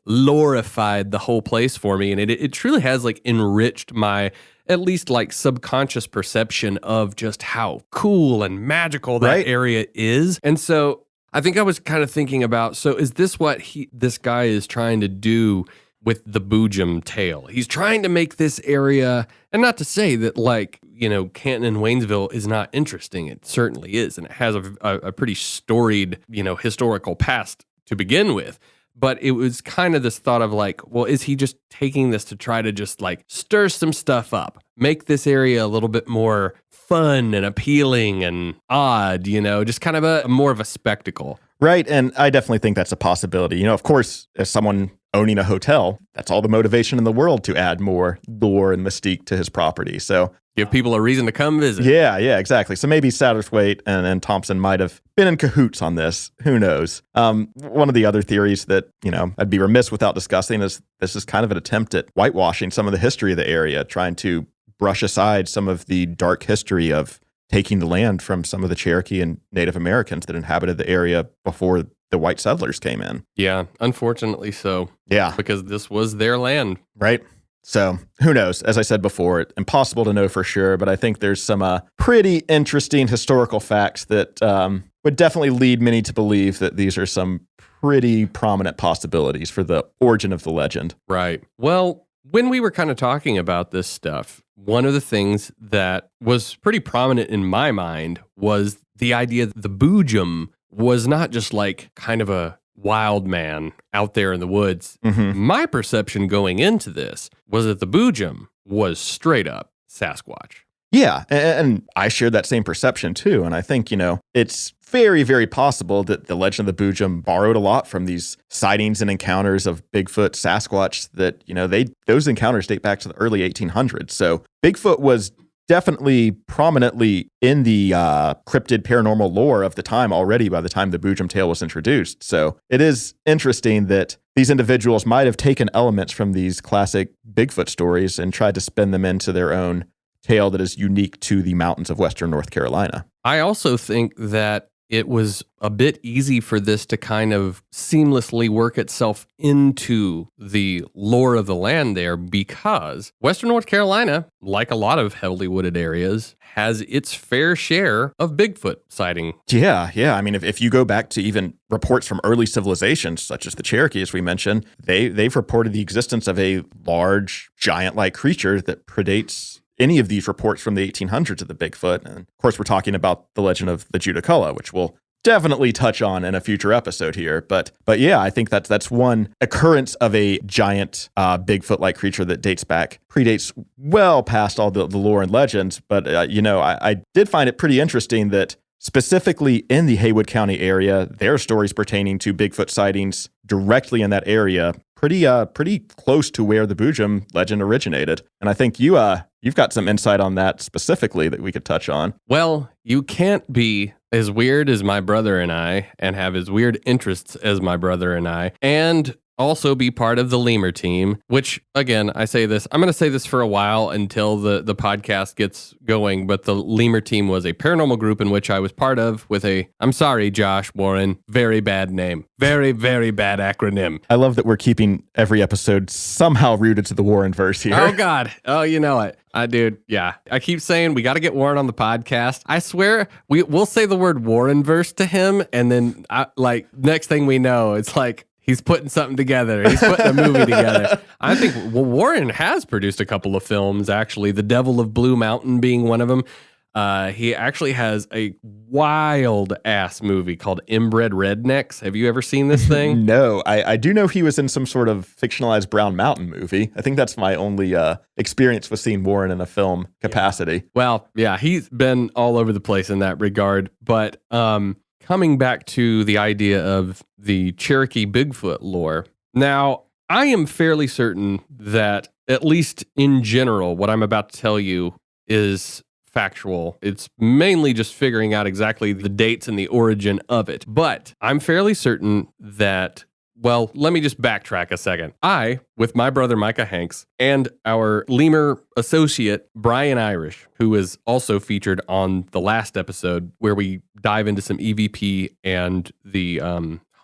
A: lorified the whole place for me. And it truly has like enriched my at least like subconscious perception of just how cool and magical that area is. And so I think I was kind of thinking about, so is this what this guy is trying to do with the Boojum tale? He's trying to make this area, and not to say that Canton and Waynesville is not interesting. It certainly is, and it has a pretty storied, historical past to begin with. But it was kind of this thought of well, is he just taking this to try to just stir some stuff up, make this area a little bit more fun and appealing and odd, just kind of more of a spectacle.
C: Right. And I definitely think that's a possibility. Of course, as someone owning a hotel, that's all the motivation in the world to add more lore and mystique to his property. So
A: give people a reason to come visit.
C: Yeah, exactly. So maybe Satterthwaite and Thompson might have been in cahoots on this. Who knows? One of the other theories that, I'd be remiss without discussing is this is kind of an attempt at whitewashing some of the history of the area, trying to brush aside some of the dark history of taking the land from some of the Cherokee and Native Americans that inhabited the area before the white settlers came in.
A: Yeah, unfortunately so.
C: Yeah.
A: Because this was their land.
C: Right. So who knows? As I said before, impossible to know for sure, but I think there's some pretty interesting historical facts that would definitely lead many to believe that these are some pretty prominent possibilities for the origin of the legend.
A: Right. Well, when we were kind of talking about this stuff, one of the things that was pretty prominent in my mind was the idea that the Boojum was not just kind of a wild man out there in the woods.
C: Mm-hmm.
A: My perception going into this was that the Boojum was straight up Sasquatch.
C: Yeah, and I shared that same perception too. And I think, it's very, very possible that the legend of the Boojum borrowed a lot from these sightings and encounters of Bigfoot, Sasquatch that, those encounters date back to the early 1800s. So Bigfoot was definitely prominently in the cryptid paranormal lore of the time already by the time the Boojum tale was introduced. So it is interesting that these individuals might have taken elements from these classic Bigfoot stories and tried to spin them into their own tale that is unique to the mountains of Western North Carolina.
A: I also think that it was a bit easy for this to kind of seamlessly work itself into the lore of the land there because Western North Carolina, like a lot of heavily wooded areas, has its fair share of Bigfoot sighting.
C: Yeah. I mean, if you go back to even reports from early civilizations, such as the Cherokee, as we mentioned, they've reported the existence of a large, giant-like creature that predates any of these reports from the 1800s of the Bigfoot. And of course, we're talking about the legend of the Judaculla, which we'll definitely touch on in a future episode here. But yeah, I think that's one occurrence of a giant Bigfoot-like creature that predates well past all the lore and legends. But, I did find it pretty interesting that specifically in the Haywood County area, there are stories pertaining to Bigfoot sightings directly in that area, pretty close to where the Boojum legend originated. And I think you've got some insight on that specifically that we could touch on.
A: Well, you can't be as weird as my brother and I and have as weird interests as my brother and I and also be part of the lemur team, which, again, I'm going to say this for a while until the podcast gets going, but the lemur team was a paranormal group in which I was part of with I'm sorry, Josh Warren, very bad name. Very, very bad acronym.
C: I love that we're keeping every episode somehow rooted to the Warren verse here.
A: Oh, God. Oh, you know it. Dude, yeah. I keep saying we got to get Warren on the podcast. I swear, we'll say the word Warren verse to him, and then, next thing we know, it's he's putting something together. He's putting a movie together. I think Warren has produced a couple of films, actually. The Devil of Blue Mountain being one of them. He actually has a wild-ass movie called Inbred Rednecks. Have you ever seen this thing?
C: No. I do know he was in some sort of fictionalized Brown Mountain movie. I think that's my only experience with seeing Warren in a film capacity.
A: Yeah. Well, yeah, he's been all over the place in that regard. But coming back to the idea of the Cherokee Bigfoot lore. Now, I am fairly certain that, at least in general, what I'm about to tell you is factual. It's mainly just figuring out exactly the dates and the origin of it. But I'm fairly certain that, well, let me just backtrack a second. I, with my brother Micah Hanks, and our lemur associate, Brian Irish, who is also featured on the last episode where we dive into some EVP and the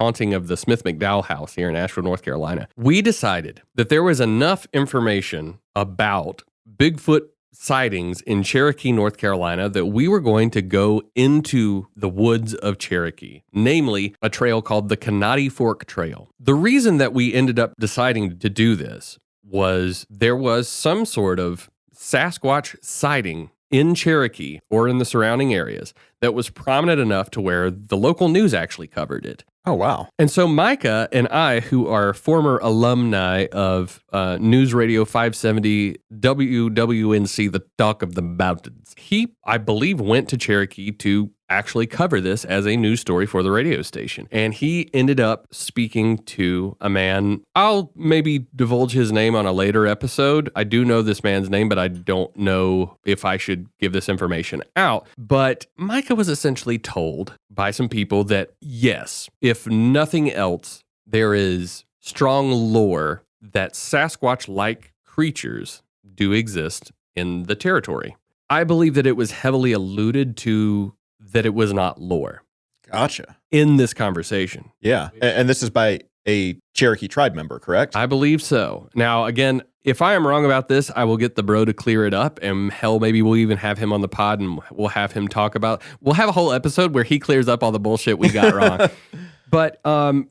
A: haunting of the Smith McDowell house here in Asheville, North Carolina, we decided that there was enough information about Bigfoot sightings in Cherokee, North Carolina, that we were going to go into the woods of Cherokee, namely a trail called the Canottie Fork Trail. The reason that we ended up deciding to do this was there was some sort of Sasquatch sighting in Cherokee or in the surrounding areas that was prominent enough to where the local news actually covered it.
C: Oh, wow.
A: And so Micah and I, who are former alumni of News Radio 570 WWNC, the Talk of the Mountains, he, I believe, went to Cherokee to actually cover this as a news story for the radio station. And he ended up speaking to a man. I'll maybe divulge his name on a later episode. I do know this man's name, but I don't know if I should give this information out. But Micah was essentially told by some people that, yes, if nothing else, there is strong lore that Sasquatch-like creatures do exist in the territory. I believe that it was heavily alluded to that it was not lore.
C: Gotcha.
A: In this conversation.
C: Yeah. And this is by a Cherokee tribe member, correct?
A: I believe so. Now, again, if I am wrong about this, I will get the bro to clear it up. And hell, maybe we'll even have him on the pod and we'll have him talk about, we'll have a whole episode where he clears up all the bullshit we got wrong. But,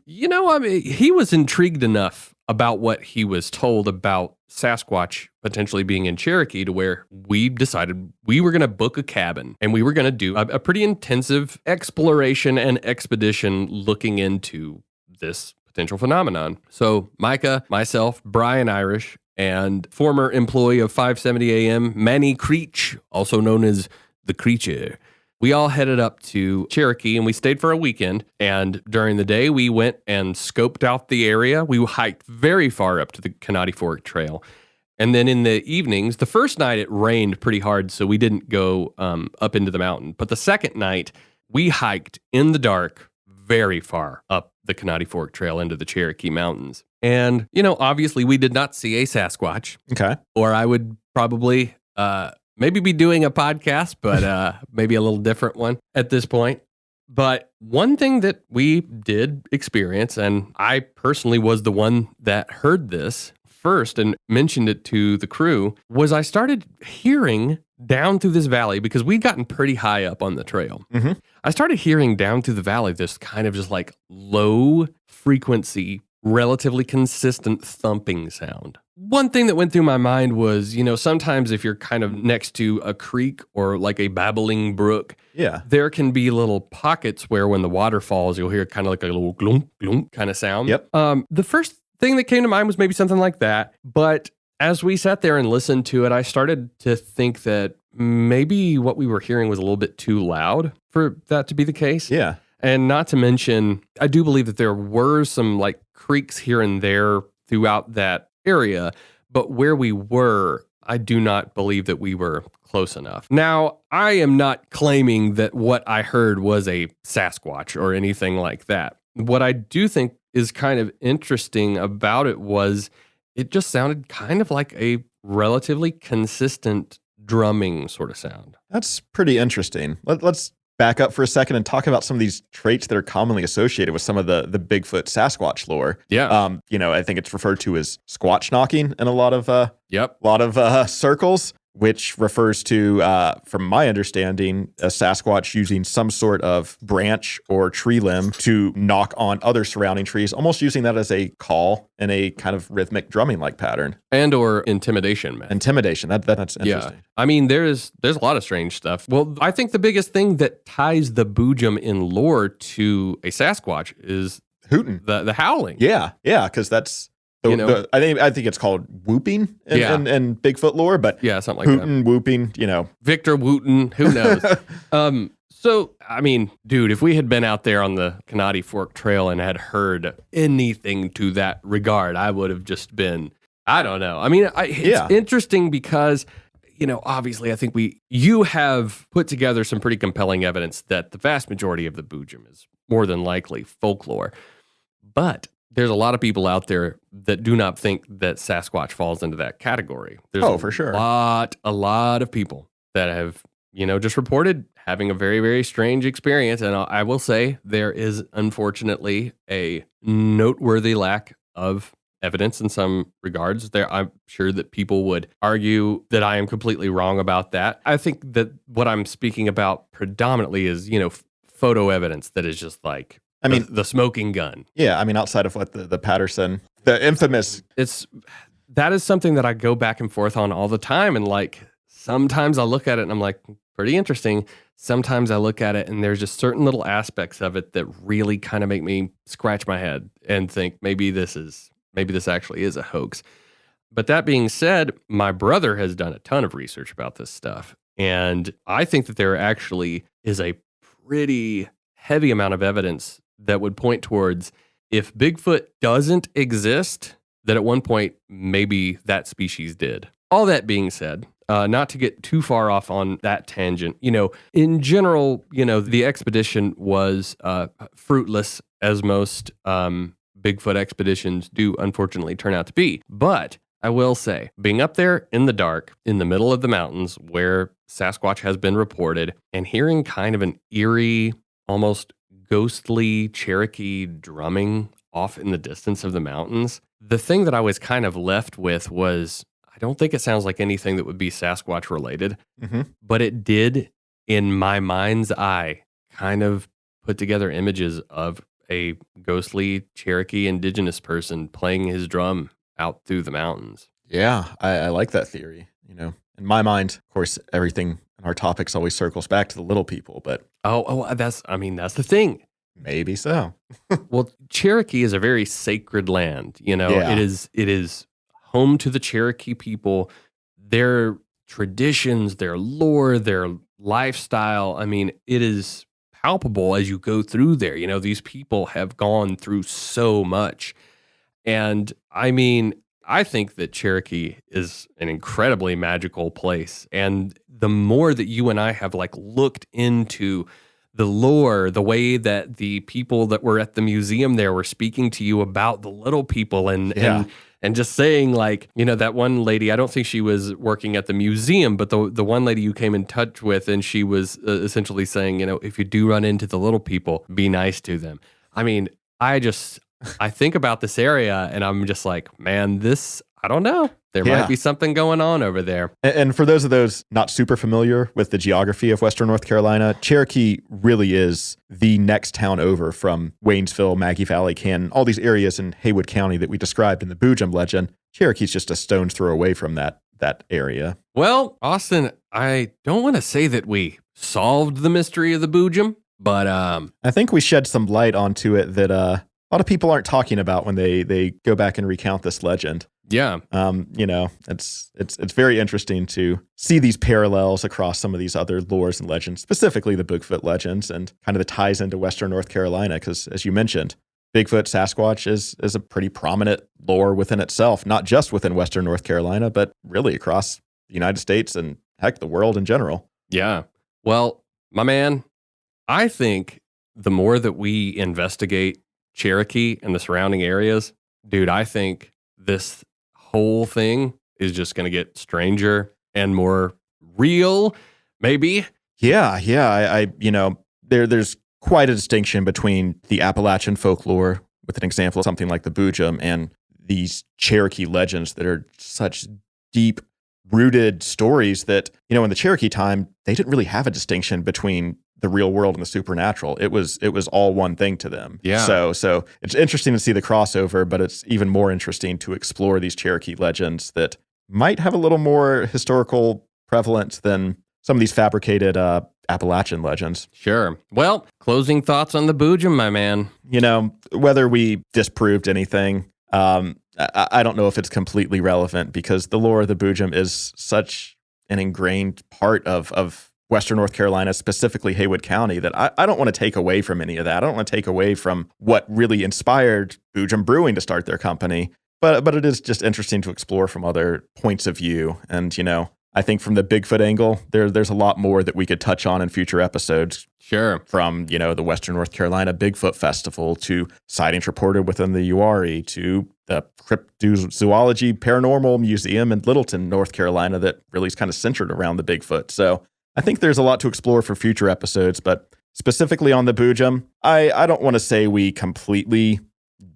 A: he was intrigued enough about what he was told about Sasquatch potentially being in Cherokee to where we decided we were going to book a cabin and we were going to do a pretty intensive exploration and expedition looking into this potential phenomenon. So Micah, myself, Brian Irish, and former employee of 570 AM, Manny Creech, also known as the Creature, we all headed up to Cherokee and we stayed for a weekend. And during the day, we went and scoped out the area. We hiked very far up to the Canottie Fork Trail. And then in the evenings, the first night it rained pretty hard, so we didn't go up into the mountain. But the second night, we hiked in the dark very far up the Canottie Fork Trail into the Cherokee Mountains. And, obviously we did not see a Sasquatch.
C: Okay.
A: Or I would probably maybe be doing a podcast, but maybe a little different one at this point. But one thing that we did experience, and I personally was the one that heard this first and mentioned it to the crew, was I started hearing down through this valley, because we'd gotten pretty high up on the trail.
C: Mm-hmm.
A: I started hearing down through the valley this kind of just like low frequency, relatively consistent thumping sound. One thing that went through my mind was, sometimes if you're kind of next to a creek or like a babbling brook, there can be little pockets where when the water falls, you'll hear kind of like a little glunk, glunk kind of sound.
C: Yep.
A: The first thing that came to mind was maybe something like that. But as we sat there and listened to it, I started to think that maybe what we were hearing was a little bit too loud for that to be the case.
C: Yeah.
A: And not to mention, I do believe that there were some like creeks here and there throughout that area, but where we were, I do not believe that we were close enough. Now, I am not claiming that what I heard was a Sasquatch or anything like that. What I do think is kind of interesting about it was it just sounded kind of like a relatively consistent drumming sort of sound.
C: That's pretty interesting. Let's back up for a second and talk about some of these traits that are commonly associated with some of the Bigfoot Sasquatch lore.
A: Yeah.
C: I think it's referred to as squatch knocking in a lot of circles, which refers to, from my understanding, a Sasquatch using some sort of branch or tree limb to knock on other surrounding trees, almost using that as a call in a kind of rhythmic drumming-like pattern.
A: And or intimidation, man.
C: Intimidation. That's interesting.
A: Yeah. I mean, there's a lot of strange stuff. Well, I think the biggest thing that ties the Boojum in lore to a Sasquatch is
C: hooting,
A: the howling.
C: Yeah, because that's I think it's called whooping in Bigfoot lore, but
A: yeah, something like
C: hooting,
A: that.
C: Whooping,
A: Victor Wooten, who knows? So, I mean, dude, if we had been out there on the Canottie Fork Trail and had heard anything to that regard, I would have just been, I don't know. I mean, it's interesting because, obviously I think you have put together some pretty compelling evidence that the vast majority of the Boojum is more than likely folklore. But there's a lot of people out there that do not think that Sasquatch falls into that category. There's
C: for sure.
A: A lot of people that have, just reported having a very, very strange experience. And I will say there is unfortunately a noteworthy lack of evidence in some regards. I'm sure that people would argue that I am completely wrong about that. I think that what I'm speaking about predominantly is, photo evidence that is just like, the smoking gun.
C: Yeah, I mean, outside of what the Patterson, the infamous.
A: That is something that I go back and forth on all the time. And like, sometimes I look at it and I'm like, pretty interesting. Sometimes I look at it and there's just certain little aspects of it that really kind of make me scratch my head and think maybe this actually is a hoax. But that being said, my brother has done a ton of research about this stuff. And I think that there actually is a pretty heavy amount of evidence that would point towards if Bigfoot doesn't exist, that at one point, maybe that species did. All that being said, not to get too far off on that tangent, in general, the expedition was fruitless, as most Bigfoot expeditions do unfortunately turn out to be. But I will say, being up there in the dark, in the middle of the mountains where Sasquatch has been reported, and hearing kind of an eerie, almost ghostly Cherokee drumming off in the distance of the mountains, the thing that I was kind of left with was, I don't think it sounds like anything that would be Sasquatch related, but it did, in my mind's eye, kind of put together images of a ghostly Cherokee indigenous person playing his drum out through the mountains.
C: Yeah, I like that theory. In my mind, of course, everything in our topics always circles back to the little people, but
A: that's the thing.
C: Maybe so.
A: Well, Cherokee is a very sacred land.
C: Yeah.
A: It is home to the Cherokee people, their traditions, their lore, their lifestyle. I mean, it is palpable as you go through there. These people have gone through so much. And I mean, I think that Cherokee is an incredibly magical place. And the more that you and I have looked into the lore, the way that the people that were at the museum there were speaking to you about the little people and just saying that one lady, I don't think she was working at the museum, but the one lady you came in touch with, and she was essentially saying, if you do run into the little people, be nice to them. I mean, I think about this area and I'm just like, man, I don't know. There might be something going on over there.
C: And for those not super familiar with the geography of Western North Carolina, Cherokee really is the next town over from Waynesville, Maggie Valley, Canton, all these areas in Haywood County that we described in the Boojum legend. Cherokee's just a stone's throw away from that area.
A: Well, Austin, I don't want to say that we solved the mystery of the Boojum, but
C: I think we shed some light onto it that a lot of people aren't talking about when they go back and recount this legend.
A: Yeah.
C: It's very interesting to see these parallels across some of these other lores and legends, specifically the Bigfoot legends and kind of the ties into Western North Carolina. Because as you mentioned, Bigfoot, Sasquatch is a pretty prominent lore within itself, not just within Western North Carolina, but really across the United States and heck, the world in general.
A: Yeah. Well, my man, I think the more that we investigate Cherokee and the surrounding areas, dude, I think this whole thing is just going to get stranger and more real, maybe.
C: Yeah. There's quite a distinction between the Appalachian folklore, with an example of something like the Boojum, and these Cherokee legends that are such deep-rooted stories that, in the Cherokee time, they didn't really have a distinction between the real world and the supernatural. It was all one thing to them.
A: Yeah.
C: So it's interesting to see the crossover, but it's even more interesting to explore these Cherokee legends that might have a little more historical prevalence than some of these fabricated Appalachian legends.
A: Sure. Well, closing thoughts on the Boojum, my man.
C: Whether we disproved anything, I don't know if it's completely relevant, because the lore of the Boojum is such an ingrained part of Western North Carolina, specifically Haywood County, that I don't want to take away from any of that. I don't want to take away from what really inspired Boojum Brewing to start their company. But it is just interesting to explore from other points of view. And, I think from the Bigfoot angle, there's a lot more that we could touch on in future episodes.
A: Sure.
C: From, the Western North Carolina Bigfoot Festival to sightings reported within the URI to the Cryptozoology Paranormal Museum in Littleton, North Carolina, that really is kind of centered around the Bigfoot. So I think there's a lot to explore for future episodes, but specifically on the Boojum, I don't want to say we completely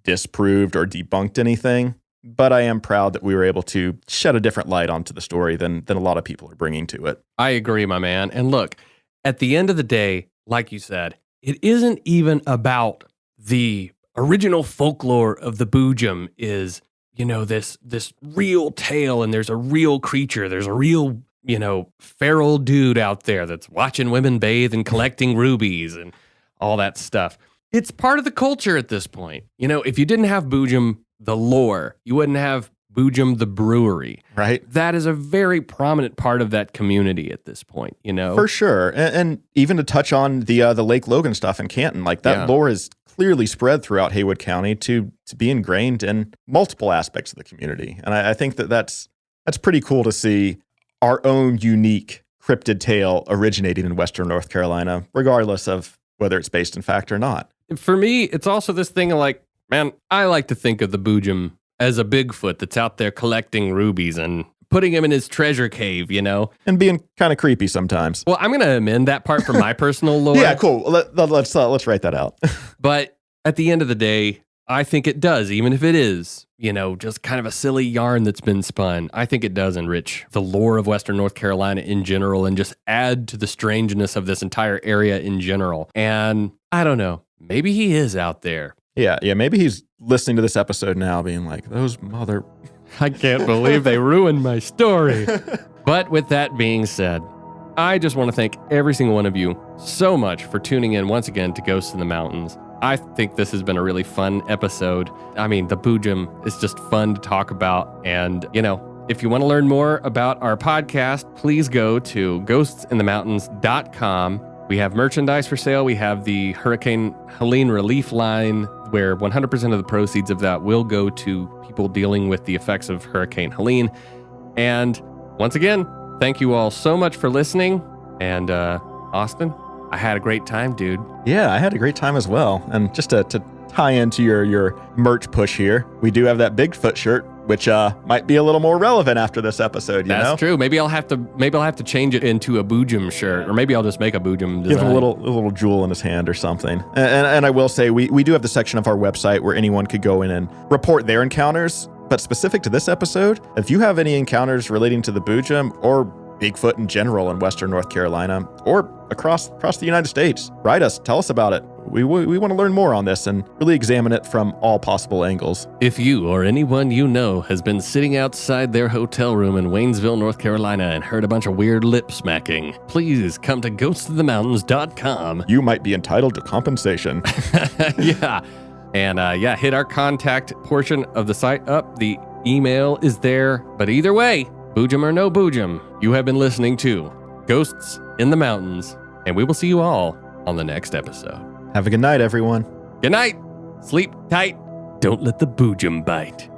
C: disproved or debunked anything, but I am proud that we were able to shed a different light onto the story than a lot of people are bringing to it.
A: I agree, my man. And look, at the end of the day, like you said, it isn't even about the original folklore of the Boojum is, this real tale, and there's a real creature, there's a real, feral dude out there that's watching women bathe and collecting rubies and all that stuff. It's part of the culture at this point. If you didn't have Boojum, the lore, you wouldn't have Boojum, the brewery.
C: Right.
A: That is a very prominent part of that community at this point,
C: For sure. And even to touch on the Lake Logan stuff in Canton, like that lore is clearly spread throughout Haywood County to be ingrained in multiple aspects of the community. And I think that's pretty cool to see our own unique cryptid tale originating in Western North Carolina, regardless of whether it's based in fact or not.
A: For me, it's also this thing of like, man, I like to think of the Boojum as a Bigfoot that's out there collecting rubies and putting him in his treasure cave,
C: And being kind of creepy sometimes.
A: Well, I'm going to amend that part for my personal lore.
C: Yeah, cool. Let's write that out.
A: But at the end of the day, I think it does, even if it is, just kind of a silly yarn that's been spun. I think it does enrich the lore of Western North Carolina in general and just add to the strangeness of this entire area in general. And I don't know, maybe he is out there.
C: Yeah, maybe he's listening to this episode now being like, those mother...
A: I can't believe they ruined my story. But with that being said, I just want to thank every single one of you so much for tuning in once again to Ghosts in the Mountains. I think this has been a really fun episode. I mean, the Boojum is just fun to talk about. And, if you want to learn more about our podcast, please go to ghostsinthemountains.com. We have merchandise for sale. We have the Hurricane Helene relief line, where 100% of the proceeds of that will go to people dealing with the effects of Hurricane Helene. And once again, thank you all so much for listening. And Austin, I had a great time, dude.
C: Yeah, I had a great time as well. And just to tie into your merch push here, we do have that Bigfoot shirt, which might be a little more relevant after this episode.
A: That's true. Maybe I'll have to change it into a Boojum shirt, or maybe I'll just make a Boojum design.
C: Give him a little jewel in his hand or something. And I will say we do have the section of our website where anyone could go in and report their encounters. But specific to this episode, if you have any encounters relating to the Boojum or Bigfoot in general in Western North Carolina or across the United States, write us, tell us about it. We want to learn more on this and really examine it from all possible angles.
A: If you or anyone you know has been sitting outside their hotel room in Waynesville, North Carolina and heard a bunch of weird lip smacking, please come to ghostsinthemountains.com.
C: You might be entitled to compensation.
A: Yeah. And hit our contact portion of the site up. The email is there. But either way, Boojum or no Boojum, you have been listening to Ghosts in the Mountains, and we will see you all on the next episode.
C: Have a good night, everyone.
A: Good night. Sleep tight. Don't let the Boojum bite.